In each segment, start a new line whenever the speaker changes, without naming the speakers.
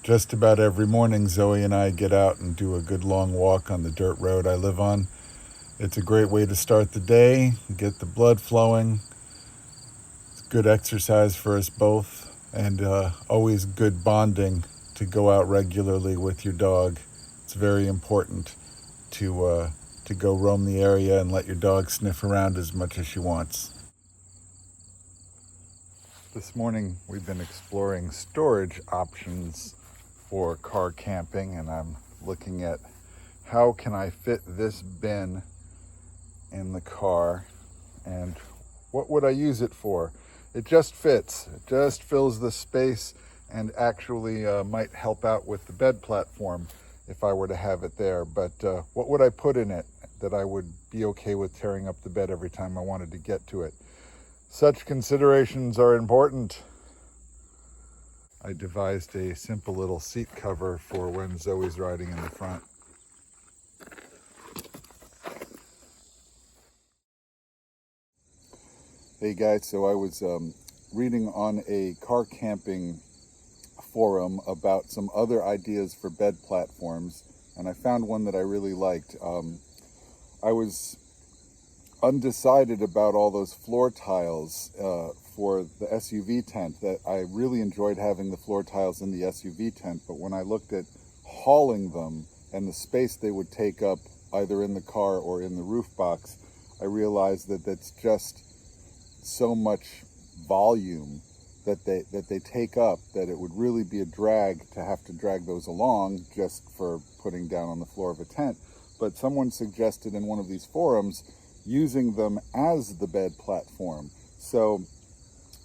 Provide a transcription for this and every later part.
Just about every morning, Zoe and I get out and do a good long walk on the dirt road I live on. It's a great way to start the day, get the blood flowing. It's good exercise for us both, and always good bonding to go out regularly with your dog. It's very important to go roam the area and let your dog sniff around as much as she wants. This morning we've been exploring storage options for car camping, and I'm looking at how can I fit this bin in the car and what would I use it for. It just fits, it just fills the space, and actually might help out with the bed platform if I were to have it there. But what would I put in it that I would be okay with tearing up the bed every time I wanted to get to it? Such considerations are important. I devised a simple little seat cover for when Zoe's riding in the front. Hey guys, so I was reading on a car camping forum about some other ideas for bed platforms, and I found one that I really liked. I was undecided about all those floor tiles for the SUV tent. That I really enjoyed having the floor tiles in the SUV tent, but when I looked at hauling them and the space they would take up either in the car or in the roof box, I realized that that's just so much volume that they take up that it would really be a drag to have to drag those along just for putting down on the floor of a tent. But someone suggested in one of these forums using them as the bed platform. So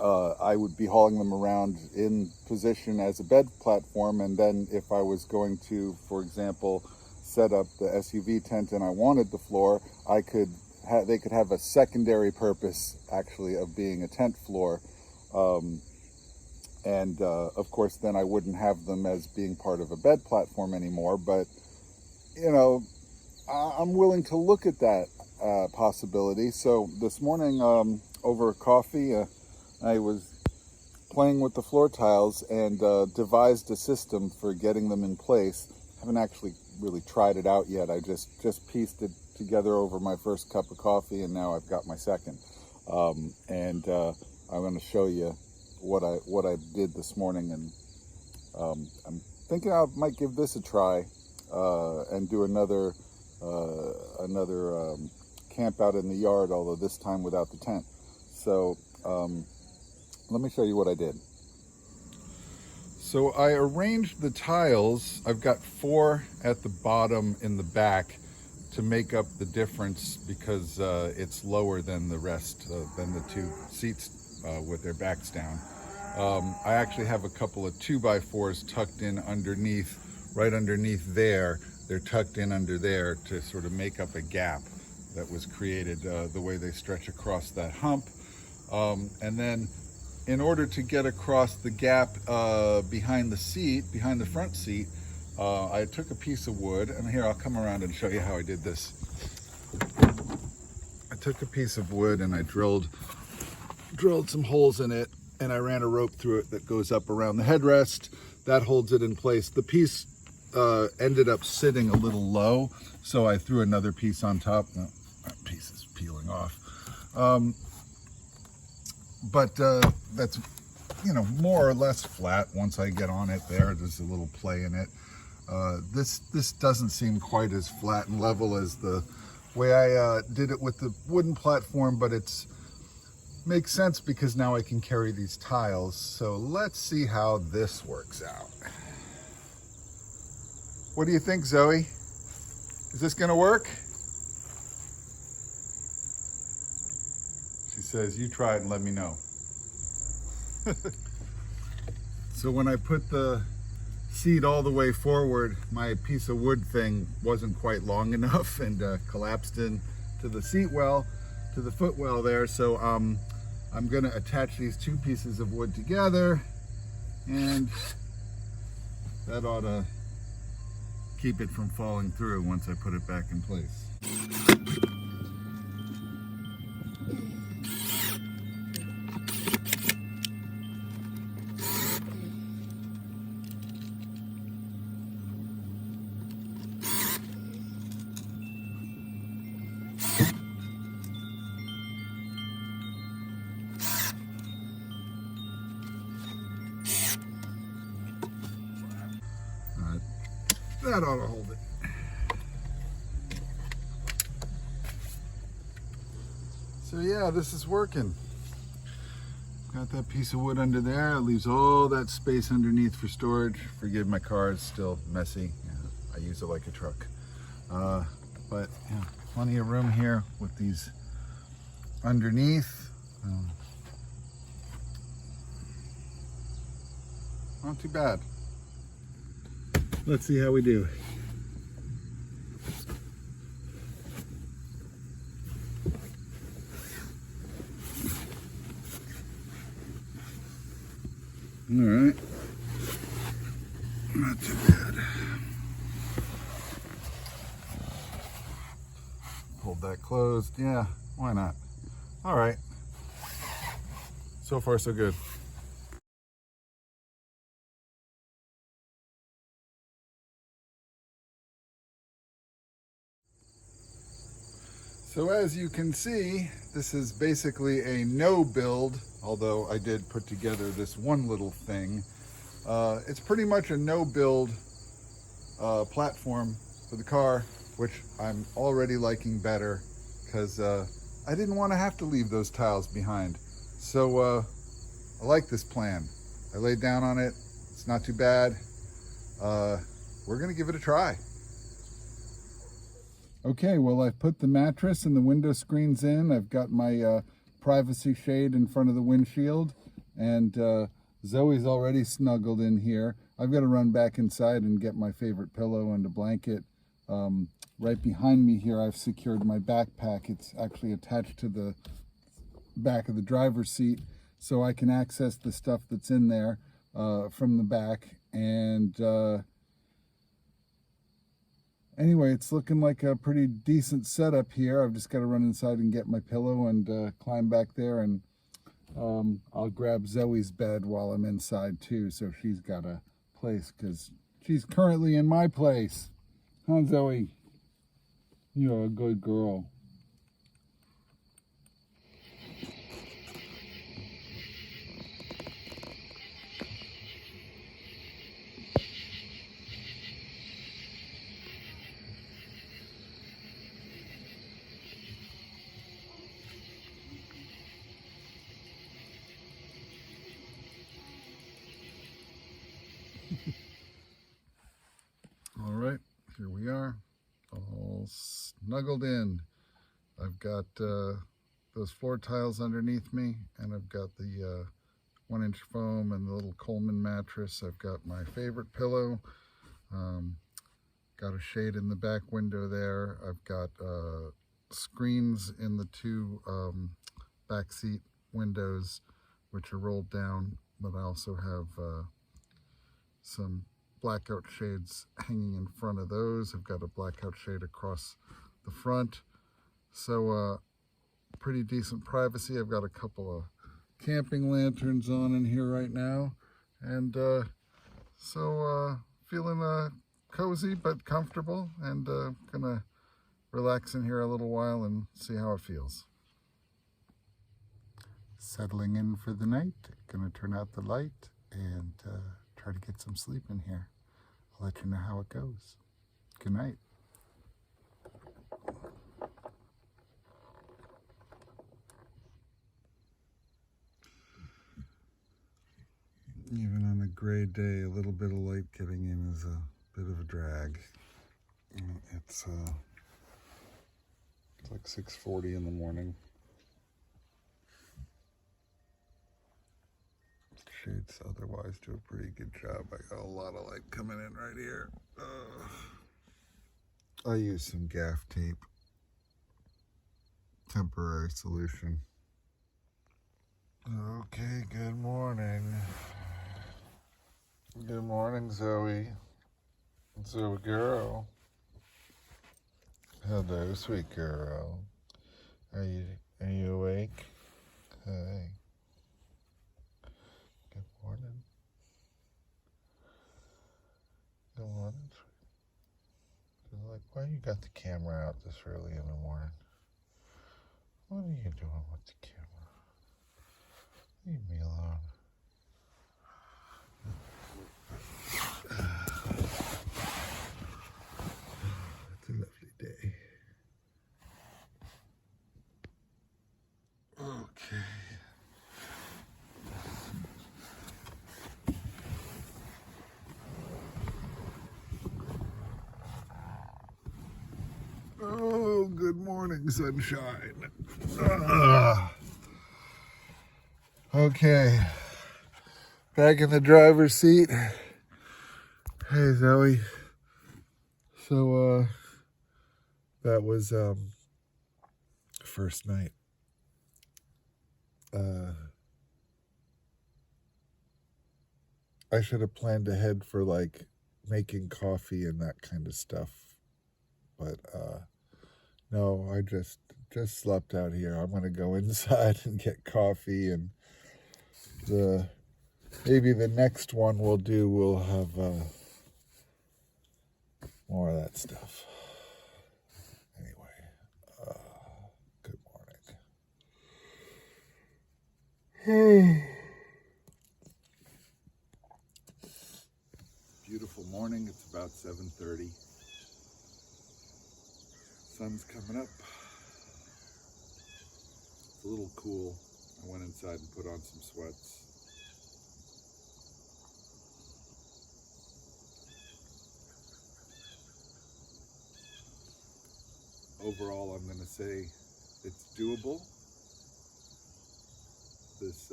I would be hauling them around in position as a bed platform, and then if I was going to, for example, set up the SUV tent and I wanted the floor, they could have a secondary purpose actually of being a tent floor. And of course then I wouldn't have them as being part of a bed platform anymore, but you know, I'm willing to look at that possibility. So this morning over coffee, I was playing with the floor tiles and devised a system for getting them in place. Haven't actually really tried it out yet. I just pieced it together over my first cup of coffee, and now I've got my second. And I'm going to show you what I did this morning, and I'm thinking I might give this a try and do another camp out in the yard, although this time without the tent. So let me show you what I did. So I arranged the tiles. I've got 4 at the bottom in the back to make up the difference because it's lower than the rest, than the 2 seats with their backs down. I actually have a couple of 2x4s tucked in underneath, right underneath there. They're tucked in under there to sort of make up a gap that was created the way they stretch across that hump. And then in order to get across the gap behind the front seat, I took a piece of wood, and here I'll come around and show you how I did this. I took a piece of wood and I drilled some holes in it, and I ran a rope through it that goes up around the headrest. That holds it in place. The piece ended up sitting a little low, so I threw another piece on top. No, that piece is peeling off. But that's, more or less flat once I get on it there. There's a little play in it. This doesn't seem quite as flat and level as the way I did it with the wooden platform, but it's makes sense because now I can carry these tiles. So let's see how this works out. What do you think, Zoe? Is this gonna work? She says, you try it and let me know. So when I put the seat all the way forward, my piece of wood thing wasn't quite long enough and collapsed into the seat well, to the footwell there. So I'm gonna attach these 2 pieces of wood together, and that ought to keep it from falling through once I put it back in place. That ought to hold it. So yeah, this is working. Got that piece of wood under there. It leaves all that space underneath for storage. Forgive my car, it's still messy. Yeah, I use it like a truck. But yeah, plenty of room here with these underneath. Not too bad. Let's see how we do. All right, not too bad. Hold that closed. Yeah, why not? All right. So far, so good. So as you can see, this is basically a no build, although I did put together this one little thing. It's pretty much a no build platform for the car, which I'm already liking better because I didn't want to have to leave those tiles behind. So I like this plan. I laid down on it. It's not too bad. We're gonna give it a try. Okay, well, I've put the mattress and the window screens in. I've got my privacy shade in front of the windshield, and Zoe's already snuggled in here. I've got to run back inside and get my favorite pillow and a blanket. Right behind me here, I've secured my backpack. It's actually attached to the back of the driver's seat, so I can access the stuff that's in there from the back. And anyway, it's looking like a pretty decent setup here. I've just got to run inside and get my pillow and climb back there, and I'll grab Zoe's bed while I'm inside too, so she's got a place, because she's currently in my place. Huh, Zoe? You're a good girl. All right, here we are, all snuggled in. I've got those floor tiles underneath me, and I've got the 1-inch foam and the little Coleman mattress. I've got my favorite pillow. Got a shade in the back window there. I've got screens in the two back seat windows, which are rolled down, but I also have some blackout shades hanging in front of those. I've got a blackout shade across the front. So pretty decent privacy. I've got a couple of camping lanterns on in here right now. And so feeling cozy but comfortable, and gonna relax in here a little while and see how it feels. Settling in for the night. Gonna turn out the light and try to get some sleep in here. I'll let you know how it goes. Good night. Even on a gray day, a little bit of light getting in is a bit of a drag. It's like 6:40 in the morning. Shades otherwise do a pretty good job. I got a lot of light coming in right here. I use some gaff tape, temporary solution. Okay, good morning. Good morning, Zoe. Zoe girl. Hello, sweet girl. Are you awake? Hi. Good morning. Good morning. Like, why you got the camera out this early in the morning? What are you doing with the camera? Leave me alone. good morning, sunshine. Okay, back in the driver's seat. Hey, Zoe. So, that was, first night. I should have planned ahead for, like, making coffee and that kind of stuff. But, no, I just slept out here. I'm going to go inside and get coffee, and maybe the next one we'll have, more of that stuff. Anyway, good morning. Beautiful morning. It's about 7:30. Sun's coming up. It's a little cool. I went inside and put on some sweats. Overall, I'm going to say it's doable. This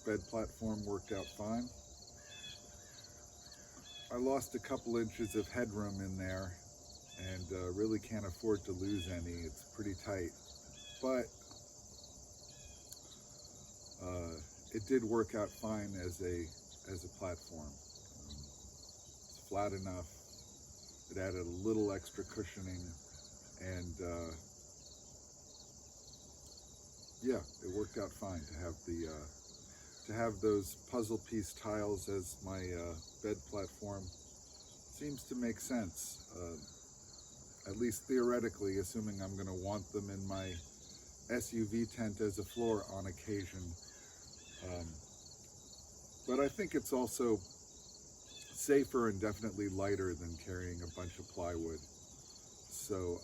bed platform worked out fine. I lost a couple inches of headroom in there and really can't afford to lose any. It's pretty tight, but it did work out fine as a platform. It's flat enough. It added a little extra cushioning, and yeah, it worked out fine to have those puzzle piece tiles as my bed platform. Seems to make sense, at least theoretically, assuming I'm going to want them in my SUV tent as a floor on occasion. But I think it's also safer and definitely lighter than carrying a bunch of plywood. So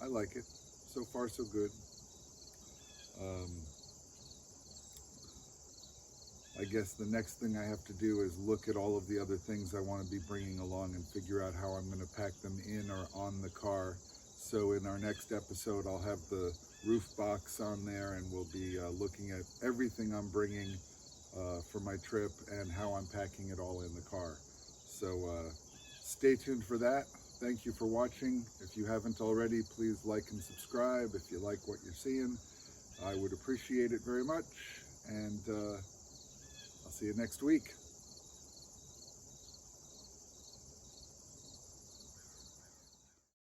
I like it. So far, so good. I guess the next thing I have to do is look at all of the other things I want to be bringing along and figure out how I'm going to pack them in or on the car. So in our next episode, I'll have the roof box on there, and we'll be looking at everything I'm bringing for my trip and how I'm packing it all in the car. So stay tuned for that. Thank you for watching. If you haven't already, please like and subscribe. If you like what you're seeing, I would appreciate it very much. And I'll see you next week.